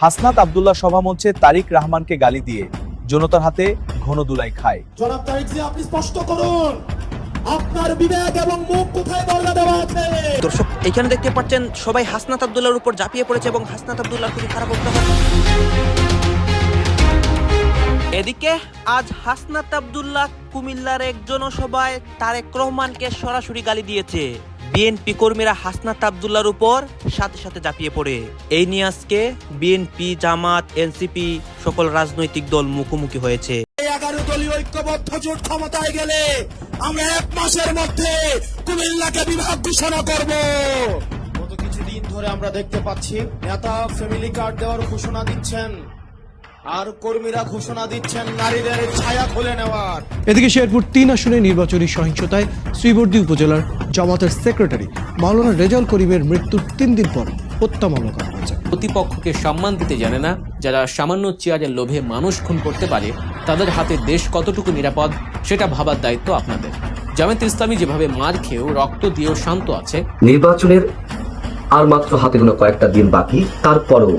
হাসনাত আব্দুল্লাহ সভামঞ্চে তারিক রহমানকে গালি দিয়ে জনতার হাতে ঘন দুলাই খায়। জনাব তারিক জি, আপনি স্পষ্ট করুন আপনার বিবেক এবং মুখ কোথায় বর্গা দেওয়া আছে। দর্শক এখানে দেখতে পাচ্ছেন সবাই হাসনাত আব্দুল্লাহর উপর ঝাঁপিয়ে পড়েছে এবং হাসনাত আব্দুল্লাহ খুবই খারাপ অবস্থা। এদিকে আজ হাসনাত আব্দুল্লাহ কুমিল্লার এক জনসভায় তারেক রহমানকে সরাসরি গালি দিয়েছে। বিএনপি কর্মীরা হাসনাত আব্দুল্লাহর উপর সাথে সাথে ঝাঁপিয়ে পড়ে। এই নিয়ে আজকে বিএনপি, জামাত, এনসিপি সকল রাজনৈতিক দল মুখোমুখি হয়েছে। 11 দলীয় ঐক্যবদ্ধ জোট ক্ষমতায় গেলে আমরা 1 মাসের মধ্যে কুমিল্লাকে বিভাগ ঘোষণা করব। গত কিছুদিন ধরে আমরা দেখতে পাচ্ছি নেতা ফ্যামিলি কার্ড দেওয়ার ঘোষণা দিচ্ছেন, আর কর্মীরা ঘোষণা দিচ্ছেন নারীদের ছায়া খুলে নেওয়ার। এদিকে শেরপুর 3 আসনে নির্বাচনী সহিংসতায় শ্রীবর্দী উপজেলার জামাতের সেক্রেটারি মাওলানা রেজাউল করিমের মৃত্যুর 3 দিন পর হত্যা মামলা করা হয়েছে। প্রতিপক্ষকে সম্মান দিতে জানে না যারা সামান্য চেয়ারের লোভে মানুষ খুন করতে পারে, তাদের হাতে দেশ কতটুকু নিরাপদ সেটা ভাবার দায়িত্ব আপনাদের। জামায়াতে ইসলামী যেভাবে মার খেয়েও রক্ত দিয়েও শান্ত আছে, নির্বাচনের আর মাত্র হাতে গোনা কয়েকটা দিন বাকি, তারপরও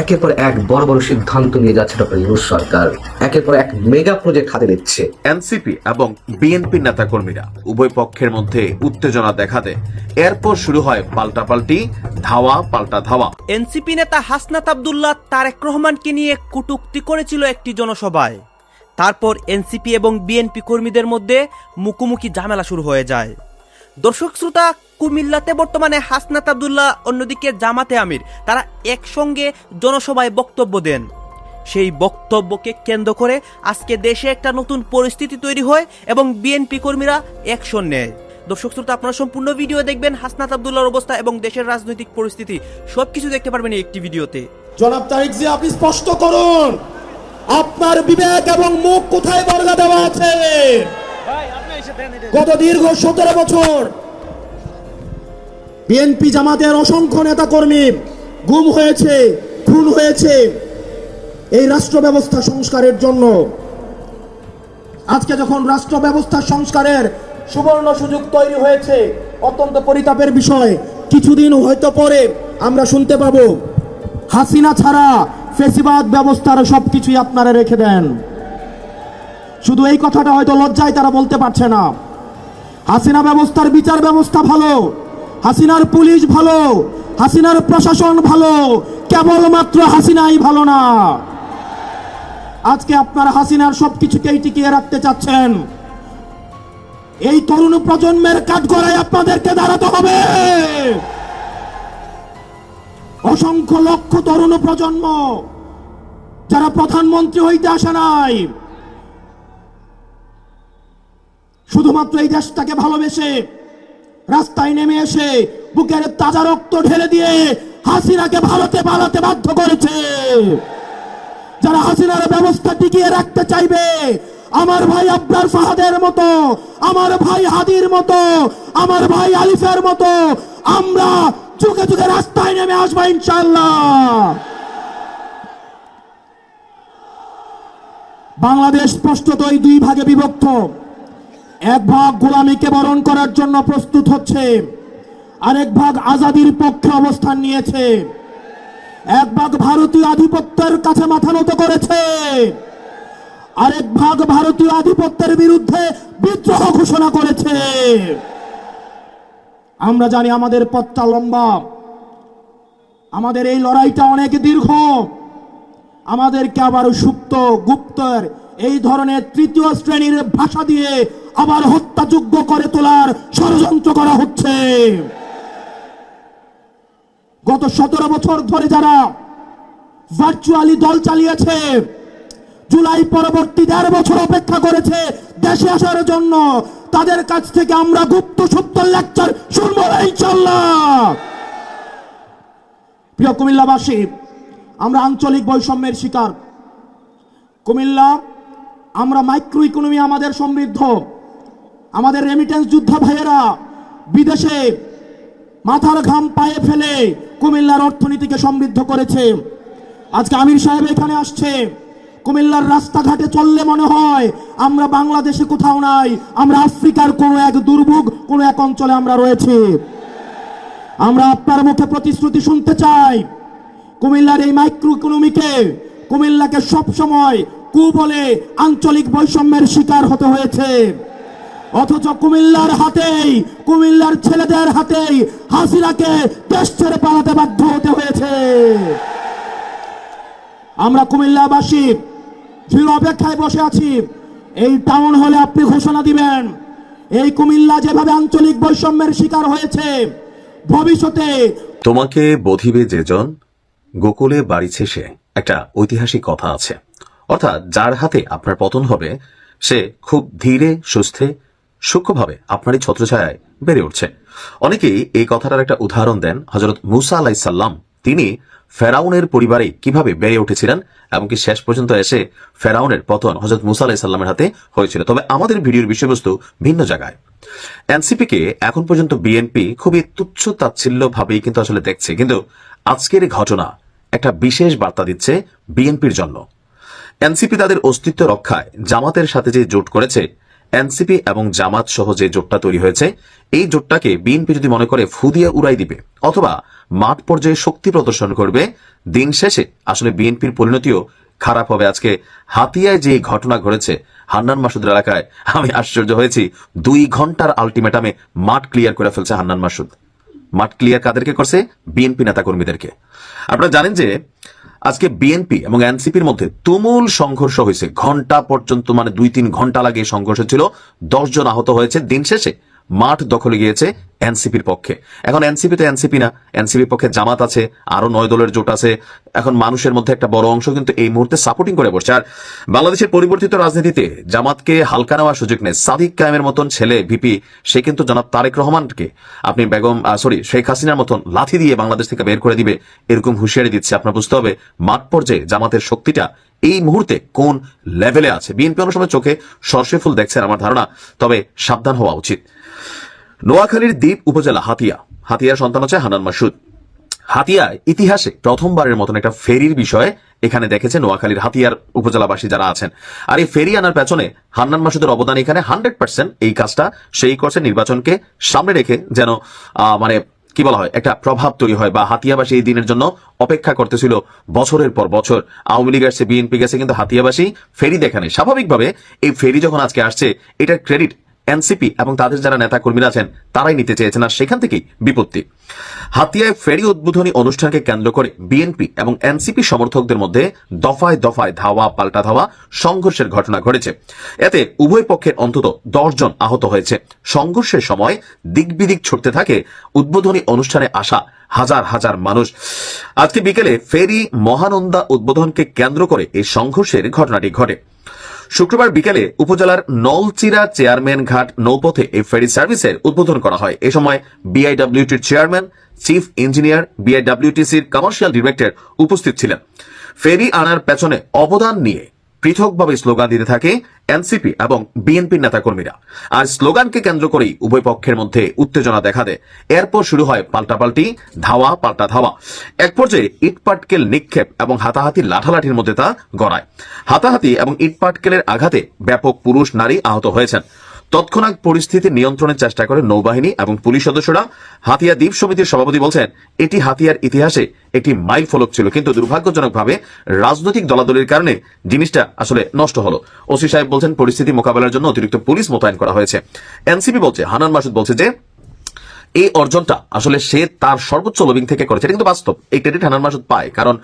একের পর এক বড় বড় সিদ্ধান্ত নিয়ে যাচ্ছে ডক্টর ইউনূস সরকার। একের পর এক মেগা প্রজেক্ট হাতে নিচ্ছে। এনসিপি এবং বিএনপি নেতাকর্মীরা উভয় পক্ষের মধ্যে উত্তেজনা দেখা দেয়। এরপর শুরু হয় পাল্টাপাল্টি, ধাওয়া পাল্টা ধাওয়া। এনসিপি নেতা হাসনাত আব্দুল্লাহ তারেক রহমানকে নিয়ে কটূক্তি করেছিল একটি জনসভায়। তারপর এনসিপি এবং বিএনপি কর্মীদের মধ্যে মুখোমুখি ঝামেলা শুরু হয়ে যায়। দর্শক শ্রোতা, কুমিল্লাতে বর্তমানে হাসনাত আব্দুল্লাহ, অন্যদিকে জামাতে আমির, তারা একসঙ্গে জনসভায় বক্তব্য দেন। সেই বক্তব্যকে কেন্দ্র করে আজকে দেশে একটা নতুন পরিস্থিতি তৈরি হয় এবং বিএনপি কর্মীরা অ্যাকশন নেয়। দর্শক শ্রোতা, আপনারা সম্পূর্ণ ভিডিও দেখবেন। হাসনাত আব্দুল্লাহর অবস্থা এবং দেশের রাজনৈতিক পরিস্থিতি সবকিছু দেখতে পারবেন এই একটি ভিডিওতে। জনাব তারিক জি, আপনি স্পষ্ট করুন আপনার বিবেক এবং মুখ কোথায় বর্গা দেওয়া আছে। গত দীর্ঘ 17 বছর বিএনপি জামাতের অসংখ্য নেতা কর্মী গুম হয়েছে, খুন হয়েছে এই রাষ্ট্র ব্যবস্থা সংস্কারের জন্য। আজকে যখন রাষ্ট্র ব্যবস্থা সংস্কারের সুবর্ণ সুযোগ তৈরি হয়েছে, অত্যন্ত পরিতাপের বিষয়, কিছুদিন হয়তো পরে আমরা শুনতে পাবো হাসিনা ছাড়া ফ্যাসিবাদ ব্যবস্থার সবকিছুই আপনারা রেখে দেন। শুধু এই কথাটা হয়তো লজ্জায় তারা বলতে পারছে না। হাসিনা ব্যবস্থার বিচার ব্যবস্থা ভালো, হাসিনার পুলিশ ভালো, হাসিনার প্রশাসন ভালো, কেবলমাত্র হাসিনাই ভালো না। আজকে আপনারা হাসিনার সবকিছুকেই টিকিয়ে রাখতে চাচ্ছেন। এই তরুণ প্রজন্মের কাঠগড়ায় আপনাদেরকে দাঁড়াতে হবে। অসংখ্য লক্ষ তরুণ প্রজন্ম যারা প্রধানমন্ত্রী হইতে আসে নাই, শুধুমাত্র এই দেশটাকে ভালোবেসে রাস্তায় নেমে এসে বুকের তাজা রক্ত ঢেলে দিয়ে হাসিনাকে ভারতে পালাতে বাধ্য করেছে। যারা হাসিনার ব্যবস্থা টিকিয়ে রাখতে চাইবে, আমার ভাই আবরার ফাহাদের মতো, আমার ভাই হাদির মতো, আমার ভাই আলিফের মতো আমরা যুগে যুগে রাস্তায় নেমে আসবো ইনশাআল্লাহ। বাংলাদেশ স্পষ্টতই 2 ভাগে বিভক্ত। এক ভাগ গোলামীকে বরণ করার জন্য প্রস্তুত হচ্ছে, আরেক ভাগ আজাদির পক্ষে অবস্থান নিয়েছে। এক ভাগ ভারতীয় আধিপত্যের কাছে মাথা নত করেছে, আরেক ভাগ ভারতীয় আধিপত্যের বিরুদ্ধে বিদ্রোহ ঘোষণা করেছে। আমরা জানি আমাদের পথটা লম্বা, আমাদের এই লড়াইটা অনেক দীর্ঘ। আমাদেরকে আবার সুপ্ত, গুপ্তর এই ধরনের তৃতীয় শ্রেণীর ভাষা দিয়ে আবার হত্যাযোগ্য করে তোলার ষড়যন্ত্র করা হচ্ছে। গত 17 বছর ধরে যারা ভার্চুয়ালি দল চালিয়েছে, জুলাই পরবর্তী 1.5 বছর অপেক্ষা করেছে দেশে আসার জন্য, তাদের কাছ থেকে আমরা গুপ্ত সুপ্ত লেকচার শুনবো ইনশাআল্লাহ। প্রিয় কুমিল্লাবাসী, আমরা আঞ্চলিক বৈষম্যের শিকার। কুমিল্লা, আমরা মাইক্রো ইকোনমি আমাদের সমৃদ্ধ। আমাদের রেমিটেন্স যোদ্ধা ভাইয়েরা বিদেশে মাথার ঘাম পায়ে ফেলে কুমিল্লার অর্থনীতিকে সমৃদ্ধ করেছে। আজকে আমির সাহেব এখানে আসছে, কুমিল্লার রাস্তাঘাটে চললে মনে হয় আমরা বাংলাদেশে কোথাও নাই, আমরা আফ্রিকার কোনো এক দুর্ভোগ কোনো এক অঞ্চলে আমরা রয়েছি। আমরা আপনার মুখে প্রতিশ্রুতি শুনতে চাই, কুমিল্লার এই মাইক্রো ইকোনমিকে, কুমিল্লাকে সবসময় বলে আঞ্চলিক বৈষম্যের শিকার হতে হয়েছে। অথচ কুমিল্লার হাতেই, কুমিল্লার ছেলেদের হাতেই হাসিনাকে দেশ ছেড়ে পালাতে বাধ্য হতে হয়েছে। আমরা কুমিল্লাবাসী চির অপেক্ষায় বসে আছি, এই টাউন হলে আপনি ঘোষণা দিবেন এই কুমিল্লা যেভাবে আঞ্চলিক বৈষম্যের শিকার হয়েছে, ভবিষ্যতে তোমাকে বধিবে যেজন গোকুলে বাড়িছে সে, একটা ঐতিহাসিক কথা আছে। অর্থাৎ যার হাতে আপনার পতন হবে সে খুব ধীরে সুস্থে সূক্ষ্মভাবে আপনারই ছত্রছায়ায় বেড়ে উঠছে। অনেকেই এই কথাটার একটা উদাহরণ দেন হযরত মূসা আলাইহিস সালাম। তিনি ফেরাউনের পরিবারে কিভাবে বেড়ে উঠেছিলেন এবং কি শেষ পর্যন্ত এসে ফেরাউনের পতন হযরত মূসা আলাইহিস সালামের হাতে হয়েছিল। তবে আমাদের ভিডিওর বিষয়বস্তু ভিন্ন জায়গায়। এনসিপি কে এখন পর্যন্ত বিএনপি খুবই তুচ্ছ তাচ্ছিল্য ভাবেই কিন্তু আসলে দেখছে, কিন্তু আজকের ঘটনা একটা বিশেষ বার্তা দিচ্ছে বিএনপির জন্য। এনসিপি তাদের অস্তিত্ব রক্ষায় জামাতের সাথে যে জোট করেছে, এনসিপি এবং জামাত সহ যে জোটটা তৈরি হয়েছে, এই জোটটাকে বিএনপি যদি মনে করে ফু দিয়ে উড়াই দিবে অথবা মাঠ পর্যায়ে শক্তি প্রদর্শন করবে, দিন শেষে আসলে বিএনপির পরিণতিও খারাপ হবে। আজকে হাতিয়ায় যে ঘটনা ঘটেছে হান্নান মাসুদের এলাকায়, আমি আশ্চর্য হয়েছি। 2 ঘন্টার আলটিমেটামে মাঠ ক্লিয়ার করে ফেলছে হান্নান মাসুদ। মাঠ ক্লিয়ার কাদেরকে করছে? বিএনপি নেতাকর্মীদেরকে। আপনারা জানেন যে আজকে বিএনপি এবং এনসিপির মধ্যে তুমুল সংঘর্ষ হয়েছে, ঘন্টা পর্যন্ত, মানে 2-3 ঘন্টা লাগে সংঘর্ষ ছিল, 10 জন আহত হয়েছে। দিন শেষে মাঠ দখলে গিয়েছে এনসিপির পক্ষে। এখন এনসিপি তো এনসিপি না, এনসিপির পক্ষে জামাত আছে, আরো 9 দলের জোট আছে। এখন মানুষের মধ্যে একটা বড় অংশ কিন্তু এই মুহূর্তে সাপোর্টিং করে বসছে। আর বাংলাদেশের পরিবর্তিত রাজনীতিতে জামাতকে হালকা নেওয়ার সুযোগ নেই। সাদিক কায়েমের মতন ছেলে ভিপি, সে কিন্তু জনাব তারেক রহমানকে আপনি শেখ হাসিনার মতন লাথি দিয়ে বাংলাদেশ থেকে বের করে দিবে, এরকম হুঁশিয়ারি দিচ্ছে। আপনার বুঝতে হবে মাঠ পর্যায়ে জামাতের শক্তিটা এই মুহূর্তে কোন লেভেলে আছে। বিএনপি অনেক সময় চোখে সর্ষে ফুল দেখছেন আমার ধারণা, তবে সাবধান হওয়া উচিত। নোয়াখালীর দ্বীপ উপজেলা হাতিয়ার সন্তান হচ্ছে হান্নান মাসুদ। হাতিয়ায় ইতিহাসে প্রথমবারের মতন একটা ফেরির বিষয় এখানে দেখেছে নোয়াখালীর হাতিয়ার উপজেলাবাসী যারা আছেন। আর এই ফেরি আনার পেছনে হান্নান মাসুদের অবদান এখানে 100%। এই কাজটা সেই করছে নির্বাচনকে সামনে রেখে, যেন কি বলা হয়, একটা প্রভাব তৈরি হয়, বা হাতিয়াবাসী এই দিনের জন্য অপেক্ষা করতেছিল বছরের পর বছর। আওয়ামী লীগ আসছে, বিএনপি গেছে, কিন্তু হাতিয়াবাসী ফেরি দেখানে। স্বাভাবিকভাবে এই ফেরি যখন আজকে আসছে, এটার ক্রেডিট এনসিপি এবং তাদের যারা নেতা কর্মীরা আছেন তারাই নিতে চেয়েছেন, আর সেখান থেকেই বিপত্তি। হাতিয়ায় ফেরি উদ্বোধনী অনুষ্ঠানকে কেন্দ্র করে বিএনপি এবং এনসিপি সমর্থকদের মধ্যে দফায় দফায় ধাওয়া পাল্টা ধাওয়া সংঘর্ষের ঘটনা ঘটেছে। এতে উভয় পক্ষের অন্তত 10 জন আহত হয়েছে। সংঘর্ষের সময় দিকবিদিক ছুটতে থাকে উদ্বোধনী অনুষ্ঠানে আসা হাজার হাজার মানুষ। আজকে বিকেলে ফেরি মহানন্দা উদ্বোধনকে কেন্দ্র করে এই সংঘর্ষের ঘটনাটি ঘটে। শুক্রবার বিকেলে উপজেলার নলচিরা চেয়ারম্যান ঘাট নৌপথে এই ফেরি সার্ভিসের উদ্বোধন করা হয়। এ সময় বিআইডব্লিউটির চেয়ারম্যান, চিফ ইঞ্জিনিয়ার, বিআইডব্লিউটিসির কমার্শিয়াল ডিরেক্টর উপস্থিত ছিলেন। ফেরি আনার পেছনে অবদান নিয়ে পৃথকভাবে স্লোগান দিতে থাকে এনসিপি এবং বিএনপির নেতাকর্মীরা। আর স্লোগানকে কেন্দ্র করেই উভয় পক্ষের মধ্যে উত্তেজনা দেখা দেয়। এরপর শুরু হয় পাল্টাপাল্টি, ধাওয়া পাল্টা ধাওয়া। এক পর্যায়ে ইটপাটকেল নিক্ষেপ এবং হাতাহাতি লাঠালাঠির মধ্যে তা গড়ায়। হাতাহাতি এবং ইটপাটকেলের আঘাতে ব্যাপক পুরুষ নারী আহত হয়েছেন। তৎক্ষণাৎ পরিস্থিতি নিয়ন্ত্রণের চেষ্টা করে নৌবাহিনী এবং পুলিশ সদস্যরা। হাতিয়া দ্বীপ সমিতির সভাপতি বলছেন, এটি হাতিয়ার ইতিহাসে একটি মাইল ফলক ছিল, কিন্তু দুর্ভাগ্যজনকভাবে রাজনৈতিক দলাদলির কারণে জিনিসটা আসলে নষ্ট হলো। ওসি সাহেব বলছেন, পরিস্থিতি মোকাবেলার জন্য অতিরিক্ত পুলিশ মোতায়েন করা হয়েছে। এনসিপি বলছে, হান্নান মাসুদ বলছে যে এই অর্জনটা আসলে সে তার সর্বোচ্চ লবিং থেকে করেছে। এটা কিন্তু বাস্তব, এই ক্রেডিট হান্নান মাসুদ পায়। কারণ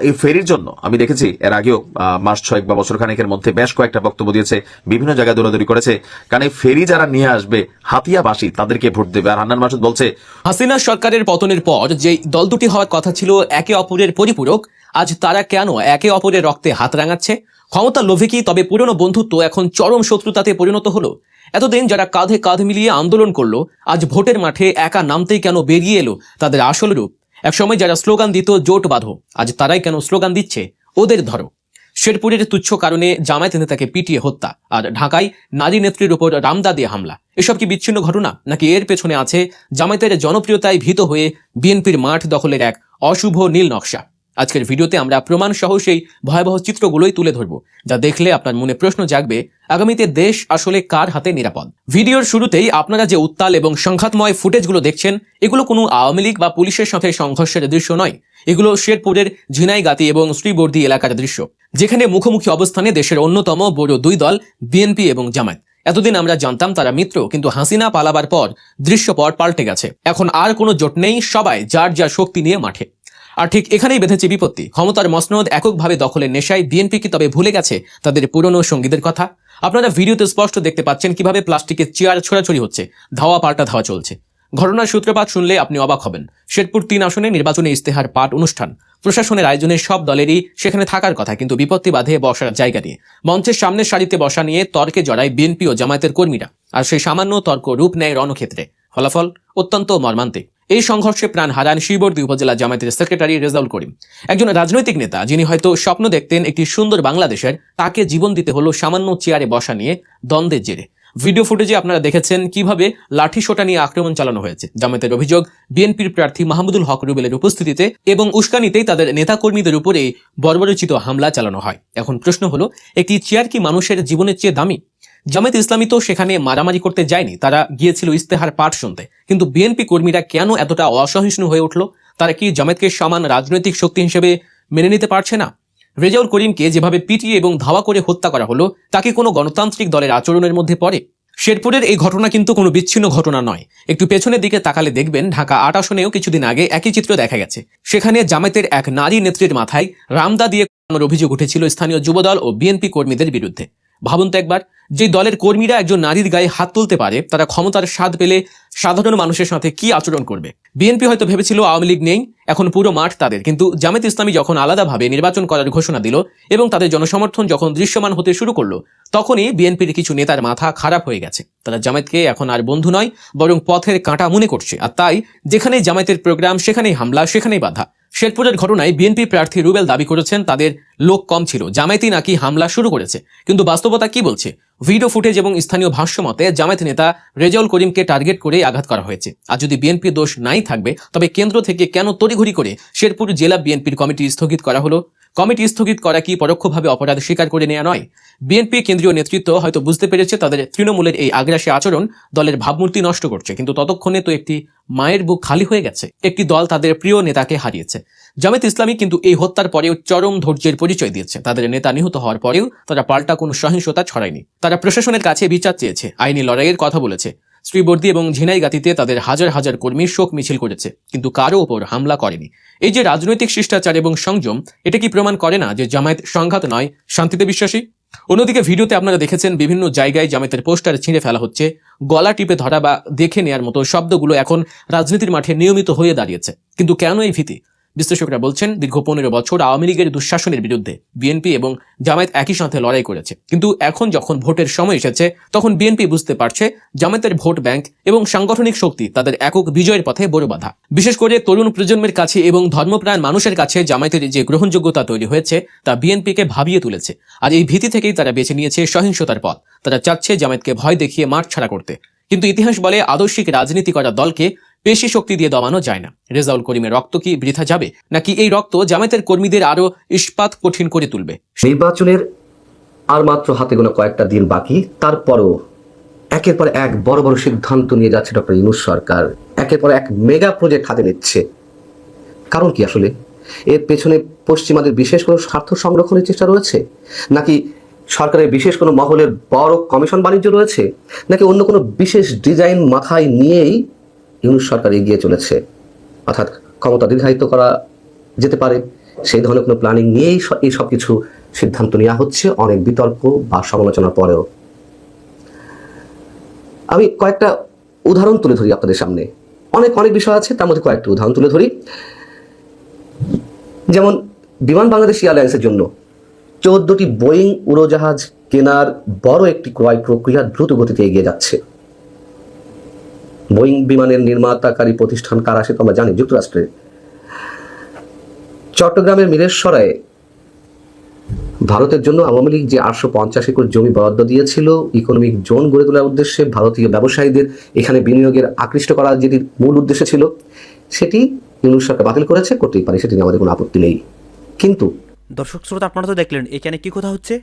এই ফেরির জন্য আমি দেখেছি এর আগেও মাস 6 বা বছর খানেকের মধ্যে বেশ কয়েকটা বক্তব্য দিয়েছে, বিভিন্ন জায়গায় দৌড়াদৌড়ি করেছে। কারণ এই ফেরি যারা নিয়ে আসবে হাতিয়াবাসী, তাদেরকে ভোট দেবে। আর হান্নান মাসুদ বলছে, হাসিনা সরকারের পতনের পর যে দল দুটি হওয়ার কথা ছিল একে অপরের পরিপূরক, আজ তারা কেন একে অপরের রক্তে হাত রাঙাচ্ছে? ক্ষমতা লোভে কি তবে পুরনো বন্ধুত্ব এখন চরম শত্রুতাতে পরিণত হলো? এতদিন যারা কাঁধে কাঁধ মিলিয়ে আন্দোলন করলো, আজ ভোটের মাঠে একা নামতেই কেন বেরিয়ে এলো তাদের আসল রূপ? একসময় যারা স্লোগান দিত জোট বাঁধো, আজ তারাই কেন স্লোগান দিচ্ছে ওদের ধরো? শেরপুরের তুচ্ছ কারণে জামায়াত নেতাকে পিটিয়ে হত্যা, আর ঢাকায় নারী নেত্রীর উপর রামদা দিয়ে হামলা, এসব কি বিচ্ছিন্ন ঘটনা, নাকি এর পেছনে আছে জামায়াতের জনপ্রিয়তায় ভীত হয়ে বিএনপির মাঠ দখলের এক অশুভ নীল নকশা? আজকের ভিডিওতে আমরা প্রমাণ সহ সেই ভয়াবহ চিত্রগুলোই তুলে ধরব, যা দেখলে আপনার মনে প্রশ্ন জাগবে আগামীতে দেশ আসলে কার হাতে নিরাপদ। ভিডিওর শুরুতেই আপনারা যে উত্তাল এবং সংঘাতময় ফুটেজগুলো দেখছেন, এগুলো কোনো আওয়ামী লীগ বা পুলিশের সাথে সংঘর্ষের দৃশ্য নয়। এগুলো শেরপুরের ঝিনাইগাতি এবং শ্রীবর্দী এলাকার দৃশ্য, যেখানে মুখোমুখি অবস্থানে দেশের অন্যতম বড় দুই দল বিএনপি এবং জামায়াত। এতদিন আমরা জানতাম তারা মিত্র, কিন্তু হাসিনা পালাবার পর দৃশ্যপট পাল্টে গেছে। এখন আর কোনো জোট নেই, সবাই যার যার শক্তি নিয়ে মাঠে। আর ঠিক এখানেই বেঁধেছে বিপত্তি। ক্ষমতার মসনদ এককভাবে দখলের নেশায় বিএনপি কি তবে ভুলে গেছে তাদের পুরনো সঙ্গীদের কথা? আপনারা ভিডিওতে স্পষ্ট দেখতে পাচ্ছেন কিভাবে প্লাস্টিকের চেয়ার ছোড়াছড়ি হচ্ছে, ধাওয়া পাল্টা ধাওয়া চলছে। ঘটনার সূত্রপাত শুনলে আপনি অবাক হবেন। শেরপুর 3 আসনে নির্বাচনী ইস্তেহার পাঠ অনুষ্ঠান, প্রশাসনের আয়োজনে সব দলেরই সেখানে থাকার কথা, কিন্তু বিপত্তি বাধে বসার জায়গা নিয়ে। মঞ্চের সামনের সারিতে বসা নিয়ে তর্কে জড়ায় বিএনপি ও জামায়াতের কর্মীরা, আর সেই সামান্য তর্ক রূপ নেয় রণক্ষেত্রে। ফলাফল অত্যন্ত মর্মান্তিক। এই সংঘর্ষে প্রাণ হারান শ্রীবর্দী উপজেলা জামায়াতের সেক্রেটারি রেজাউল করিম, একজন রাজনৈতিক নেতা যিনি হয়তো স্বপ্ন দেখতেন একটি সুন্দর বাংলাদেশের। তাকে জীবন দিতে হলো সামান্য চেয়ারে বসা নিয়ে দ্বন্দ্বের জেরে। ভিডিও ফুটেজে আপনারা দেখেছেন কিভাবে লাঠি সোটা নিয়ে আক্রমণ চালানো হয়েছে। জামায়াতের অভিযোগ, বিএনপির প্রার্থী মাহমুদুল হক রুবেলের উপস্থিতিতে এবং উস্কানিতেই তাদের নেতাকর্মীদের উপরে বর্বরোচিত হামলা চালানো হয়। এখন প্রশ্ন হলো, একটি চেয়ার কি মানুষের জীবনের চেয়ে দামি? জামায়াত ইসলামী তো সেখানে মারামারি করতে যায়নি, তারা গিয়েছিল ইস্তেহার পাঠ শুনতে। কিন্তু বিএনপি কর্মীরা কেন এতটা অসহিষ্ণু হয়ে উঠল? তারা কি জামায়াতকে সমান রাজনৈতিক শক্তি হিসেবে মেনে নিতে পারছে না? রেজাউল করিমকে যেভাবে পিটিয়ে এবং ধাওয়া করে হত্যা করা হলো, তাকে কোনো গণতান্ত্রিক দলের আচরণের মধ্যে পড়ে? শেরপুরের এই ঘটনা কিন্তু কোনো বিচ্ছিন্ন ঘটনা নয়। একটু পেছনের দিকে তাকালে দেখবেন ঢাকা 8 আসনেও কিছুদিন আগে একই চিত্র দেখা গেছে। সেখানে জামায়াতের এক নারী নেত্রীর মাথায় রামদা দিয়ে অভিযোগ উঠেছিল স্থানীয় যুবদল ও বিএনপি কর্মীদের বিরুদ্ধে। ভাবুন তো একবার, যে দলের কর্মীরা একজন নারীর গায়ে হাত তুলতে পারে, তারা ক্ষমতার স্বাদ পেলে সাধারণ মানুষের সাথে কি আচরণ করবে? বিএনপি হয়তো ভেবেছিল আওয়ামী লীগ নেই, এখন পুরো মাঠ তাদের। কিন্তু জামায়াত ইসলামী যখন আলাদাভাবে নির্বাচন করার ঘোষণা দিল এবং তাদের জনসমর্থন যখন দৃশ্যমান হতে শুরু করলো, তখনই বিএনপির কিছু নেতার মাথা খারাপ হয়ে গেছে। তারা জামায়াতকে এখন আর বন্ধু নয়, বরং পথের কাঁটা মনে করছে। আর তাই যেখানেই জামায়াতের প্রোগ্রাম, সেখানেই হামলা, সেখানেই বাধা। শেরপুরের ঘটনায় বিএনপি প্রার্থী রুবেল দাবি করেছেন তাদের লোক কম ছিল, জামায়াতই নাকি হামলা শুরু করেছে। কিন্তু বাস্তবতা কি বলছে? ভিডিও ফুটেজ এবং স্থানীয় ভাষ্য মতে জামায়াত নেতা রেজাউল করিমকে টার্গেট করে আঘাত করা হয়েছে। আর যদি বিএনপি দোষ নাই থাকবে, তবে কেন্দ্র থেকে কেন তড়িঘড়ি করে শেরপুর জেলা বিএনপির কমিটি স্থগিত করা হলো? কমিটি স্থগিত করা কি পরোক্ষভাবে অপরাধ স্বীকার করে নেওয়া নয়? বিএনপি কেন্দ্রীয় নেতৃত্ব হয়তো বুঝতে পেরেছে তাদের তৃণমূলের এই আগ্রাসী আচরণ দলের ভাবমূর্তি নষ্ট করছে, কিন্তু ততক্ষণে তো একটি মায়ের বুক খালি হয়ে গেছে। একটি দল তাদের প্রিয় নেতাকে হারিয়েছে। জামায়াত ইসলামী কিন্তু এই হত্যার পরেও চরম ধৈর্যের পরিচয় দিয়েছে। তাদের নেতা নিহত হওয়ার পরেও তারা পাল্টা কোনো সহিংসতা ছড়ায়নি। তারা প্রশাসনের কাছে বিচার চেয়েছে, আইনি লড়াইয়ের কথা বলেছে। শ্রীবর্দী এবং ঝিনাইগাতিতে তাদের হাজার হাজার কর্মী শোক মিছিল করেছে, কিন্তু কারো ওপর হামলা করেনি। এই যে রাজনৈতিক শিষ্টাচার এবং সংযম, এটা কি প্রমাণ করে না যে জামায়াত সংঘাত নয়, শান্তিতে বিশ্বাসী? অন্যদিকে ভিডিওতে আপনারা দেখেছেন বিভিন্ন জায়গায় জামায়াতের পোস্টার ছিঁড়ে ফেলা হচ্ছে। গলা টিপে ধরা বা দেখে নেয়ার মতো শব্দগুলো এখন রাজনীতির মাঠে নিয়মিত হয়ে দাঁড়িয়েছে। কিন্তু কেন এই ভীতি? বিশ্লেষকরা বলছেন, দীর্ঘ 15 বছর আওয়ামী লীগের দুঃশাসনের বিরুদ্ধে বিএনপি এবং জামায়াত একই সাথে লড়াই করেছে। কিন্তু এখন যখন ভোটের সময় এসেছে, তখন বিএনপি বুঝতে পারছে জামায়াতের ভোট ব্যাংক এবং সাংগঠনিক শক্তি তাদের একক বিজয়ের পথে বড় বাধা। বিশেষ করে তরুণ প্রজন্মের কাছে এবং ধর্মপ্রাণ মানুষের কাছে জামায়াতের যে গ্রহণযোগ্যতা তৈরি হয়েছে, তা বিএনপিকে ভাবিয়ে তুলেছে। আর এই ভীতি থেকেই তারা বেছে নিয়েছে সহিংসতার পথ। তারা চাচ্ছে জামায়াতকে ভয় দেখিয়ে মাঠ ছাড়া করতে। কিন্তু ইতিহাস বলে, আদর্শিক রাজনীতি করা দলকে পেশি শক্তি দিয়ে দমানো যায় না। রেজাউল করিমের রক্ত কি বৃথা যাবে, নাকি এই রক্ত জামায়াতের কর্মীদের আরো ইস্পাত কঠিন করে তুলবে? নির্বাচনের আর মাত্র হাতে গোনা কয়েকটা দিন বাকি, তারপরও একের পর এক বড় বড় সিদ্ধান্ত নিয়ে যাচ্ছে ডক্টর ইউনূস সরকার। একের পর এক মেগা প্রজেক্ট হাতে নিচ্ছে। কারণ কি আসলে? এর পেছনে পশ্চিমাদের বিশেষ কোনো স্বার্থ সংরক্ষণের চেষ্টা রয়েছে, নাকি সরকারের বিশেষ কোনো মহলের বড় কমিশন বাণিজ্য রয়েছে, নাকি অন্য কোনো বিশেষ ডিজাইন মাথায় নিয়েই ইউনূস সরকার এগিয়ে চলেছে? অর্থাৎ ক্ষমতা দীর্ঘায়িত করা যেতে পারে, সেই ধরনের কোনো প্ল্যানিং নিয়েই এই সব কিছু সিদ্ধান্ত নেওয়া হচ্ছে অনেক বিতর্ক বা সমালোচনার পরেও। আমি কয়েকটা উদাহরণ তুলে ধরি আপনাদের সামনে। অনেক বিষয় আছে, তার মধ্যে কয়েকটা উদাহরণ তুলে ধরি। যেমন বিমান বাংলাদেশ এয়ারলাইন্সের জন্য 14টি বোয়িং উড়োজাহাজ কেনার বড় একটি ক্রয় প্রক্রিয়া দ্রুত গতিতে এগিয়ে যাচ্ছে। বোয়িং বিমানের নির্মাতাকারী প্রতিষ্ঠান কারা সে তো আমরা জানি, যুক্তরাষ্ট্রের। চট্টগ্রামের মিরেশ্বরায় ভারতের জন্য আওয়ামী লীগ যে 850 একর জমি বরাদ্দ দিয়েছিল ইকোনমিক জোন গড়ে তোলার উদ্দেশ্যে, ভারতীয় ব্যবসায়ীদের এখানে বিনিয়োগের আকৃষ্ট করা যেটি মূল উদ্দেশ্য ছিল, সেটি ইউনূস সরকার বাতিল করেছে। করতেই পারে, সেটি নিয়ে আমাদের কোনো আপত্তি নেই। কিন্তু দর্শক শ্রোতা, আপনারা তো দেখলেন এখানে কি কথা হচ্ছে।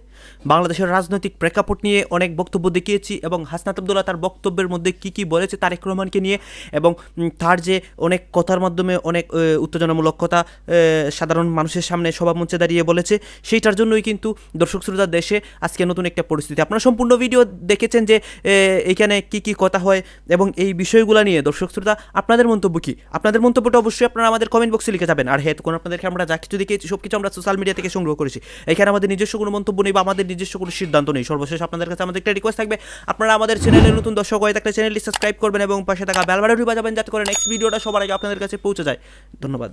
বাংলাদেশের রাজনৈতিক প্রেক্ষাপট নিয়ে অনেক বক্তব্য দেখিয়েছি এবং হাসনাত আব্দুল্লাহ তার বক্তব্যের মধ্যে কি কি বলেছে তারেক রহমানকে নিয়ে, এবং তার যে অনেক কথার মাধ্যমে অনেক উত্তেজনামূলক কথা সাধারণ মানুষের সামনে সভামঞ্চে দাঁড়িয়ে বলেছে, সেইটার জন্যই কিন্তু দর্শক শ্রোতা দেশে আজকে নতুন একটা পরিস্থিতি। আপনারা সম্পূর্ণ ভিডিও দেখেছেন যে এখানে কি কি কথা হয় এবং এই বিষয়গুলো নিয়ে দর্শক শ্রোতা আপনাদের মন্তব্য কি? আপনাদের মন্তব্যটা অবশ্যই আপনারা আমাদের কমেন্ট বক্সে লিখে যাবেন। আর হ্যাঁ, তখন আপনাদেরকে আমরা যা কিছু দেখেছি সব কিছু আমরা সোশ্যাল মিডিয়া থেকে সংগ্রহ করেছি। এখানে আমাদের নিজস্ব কোনো মন্তব্য নেই বা আমাদের নিজস্ব কোনো সিদ্ধান্ত নেই। সর্বশেষ আপনাদের কাছে আমাদের একটা রিকোয়েস্ট থাকবে, আপনারা আমাদের চ্যানেলের নতুন দর্শক হয়ে থাকলে চ্যানেলটি সাবস্ক্রাইব করবেন এবং পাশে থাকা বেল বাটনটি বাজাবেন যাতে করে নেক্সট ভিডিওটা সবার আগে আপনাদের কাছে পৌঁছে যায়। ধন্যবাদ।